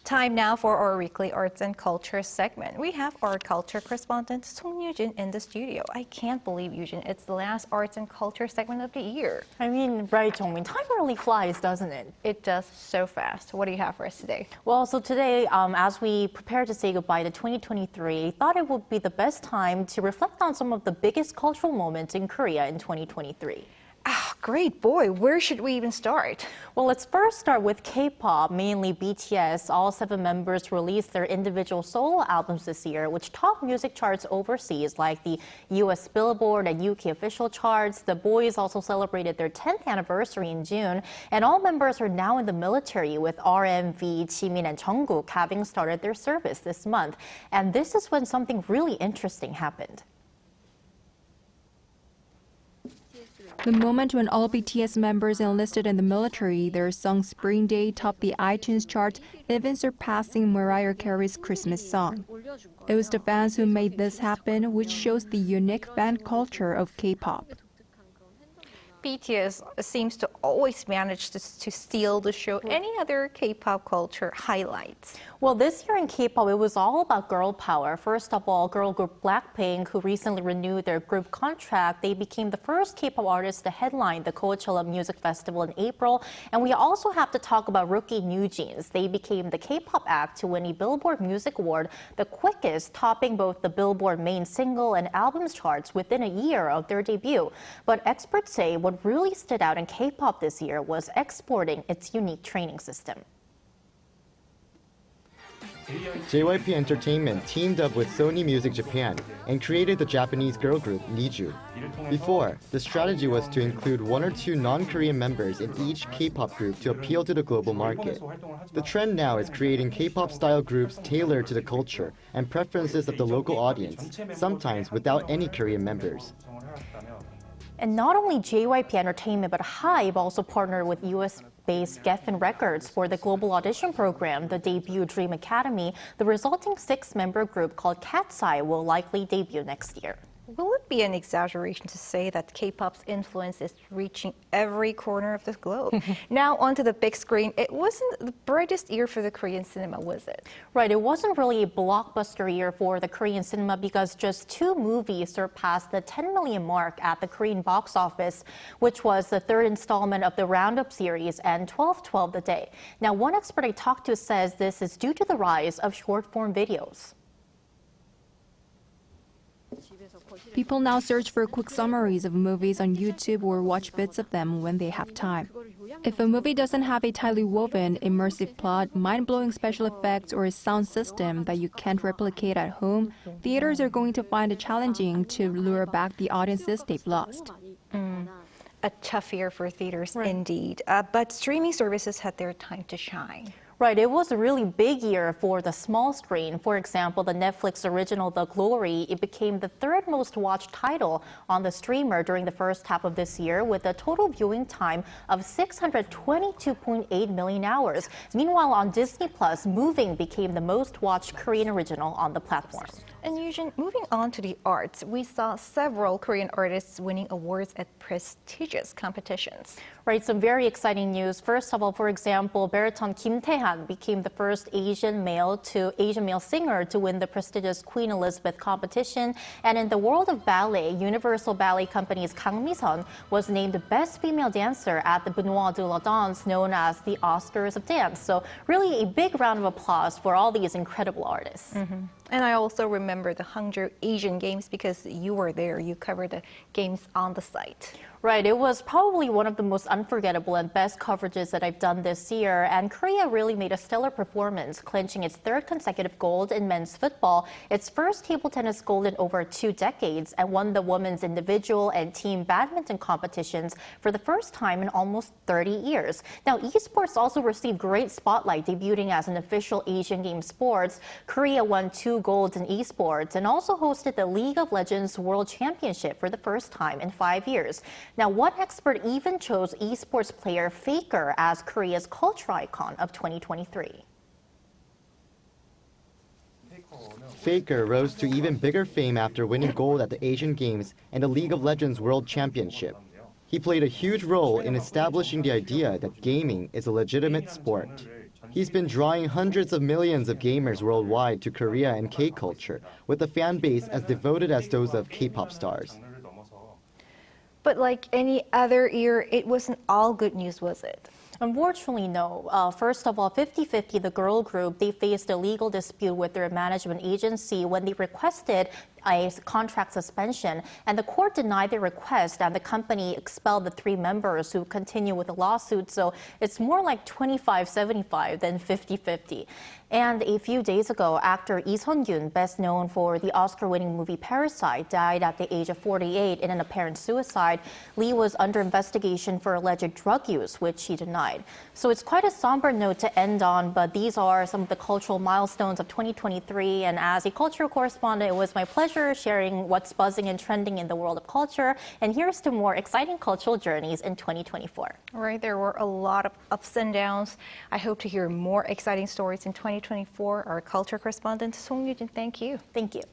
Time now for our weekly arts and culture segment. We have our culture correspondent Song Yoo-jin in the studio. I can't believe, Yoo-jin, it's the last arts and culture segment of the year. I mean, right, Jongmin, time really flies, doesn't it? It does so fast. What do you have for us today? Well, so today, as we prepare to say goodbye to 2023, I thought it would be the best time to reflect on some of the biggest cultural moments in Korea in 2023. Great, boy. Where should we even start? Well, let's first start with K-pop, mainly BTS. All 7 members released their individual solo albums this year, which topped music charts overseas, like the US Billboard and UK official charts. The boys also celebrated their 10th anniversary in June, and all members are now in the military, with RMV, Jimin, and Jungkook having started their service this month. And this is when something really interesting happened. The moment when all BTS members enlisted in the military, their song Spring Day topped the iTunes chart, even surpassing Mariah Carey's Christmas song. It was the fans who made this happen, which shows the unique fan culture of K-pop. BTS seems to always manage to steal the show. Any other K-pop culture highlights? Well, this year in K-pop, it was all about girl power. First of all, girl group BLACKPINK, who recently renewed their group contract, they became the first K-pop artist to headline the Coachella Music Festival in April. And we also have to talk about rookie New Jeans. They became the K-pop act to win a Billboard Music Award, the quickest, topping both the Billboard main single and albums charts within a year of their debut. But experts say what really stood out in K-pop this year was exporting its unique training system. JYP Entertainment teamed up with Sony Music Japan and created the Japanese girl group Niju. Before, the strategy was to include 1 or 2 non-Korean members in each K-pop group to appeal to the global market. The trend now is creating K-pop style groups tailored to the culture and preferences of the local audience, sometimes without any Korean members. And not only JYP Entertainment, but HYBE also partnered with US-based Geffen Records for the global audition program, the debut Dream Academy. The resulting 6-member group called Cat's Eye will likely debut next year. Will it be an exaggeration to say that K-pop's influence is reaching every corner of the globe? Now onto the big screen. It wasn't the brightest year for the Korean cinema, was it? Right, it wasn't really a blockbuster year for the Korean cinema because just 2 movies surpassed the 10 million mark at the Korean box office, which was the 3rd installment of the Roundup series and 12/12 The Day. Now, one expert I talked to says this is due to the rise of short-form videos. People now search for quick summaries of movies on YouTube or watch bits of them when they have time. If a movie doesn't have a tightly woven, immersive plot, mind-blowing special effects, or a sound system that you can't replicate at home, theaters are going to find it challenging to lure back the audiences they've lost. A tough year for theaters, indeed. But streaming services had their time to shine. Right, it was a really big year for the small screen. For example, the Netflix original The Glory, it became the 3rd most watched title on the streamer during the first half of this year with a total viewing time of 622.8 million hours. Meanwhile, on Disney+, Moving became the most watched Korean original on the platform. And Yoo-jin, moving on to the arts, we saw several Korean artists winning awards at prestigious competitions. Right, some very exciting news. First of all, for example, baritone Kim Tae-han became the first Asian male singer to win the prestigious Queen Elizabeth competition. And in the world of ballet, Universal Ballet Company's Kang Mi-sun was named Best Female Dancer at the Benoit de la Danse, known as the Oscars of Dance. So really a big round of applause for all these incredible artists. And I also remember the Hangzhou Asian Games because you were there. You covered the games on the site. Right, it was probably one of the most unforgettable and best coverages that I've done this year, and Korea really made a stellar performance, clinching its 3rd consecutive gold in men's football, its first table tennis gold in over 2 decades, and won the women's individual and team badminton competitions for the first time in almost 30 years. Now, eSports also received great spotlight, debuting as an official Asian Games sports. Korea won 2 golds in eSports and also hosted the League of Legends World Championship for the first time in 5 years. Now, one expert even chose eSports player Faker as Korea's culture icon of 2023. Faker rose to even bigger fame after winning gold at the Asian Games and the League of Legends World Championship. He played a huge role in establishing the idea that gaming is a legitimate sport. He's been drawing hundreds of millions of gamers worldwide to Korea and K-culture, with a fan base as devoted as those of K-pop stars. But like any other year, it wasn't all good news, was it? Unfortunately, no. First of all, 50/50, the girl group, they faced a legal dispute with their management agency when they requested a contract suspension, and the court denied their request, and the company expelled the 3 members who continue with the lawsuit. So it's more like 25-75 than 50/50. And a few days ago, actor Lee Sun-gyun, best known for the Oscar-winning movie Parasite, died at the age of 48 in an apparent suicide. Lee was under investigation for alleged drug use, which he denied. So it's quite a somber note to end on, but these are some of the cultural milestones of 2023. And as a cultural correspondent, it was my pleasure sharing what's buzzing and trending in the world of culture. And here's to more exciting cultural journeys in 2024. Right, there were a lot of ups and downs. I hope to hear more exciting stories in 2024. Our culture correspondent, Song Yoo-jin, thank you. Thank you.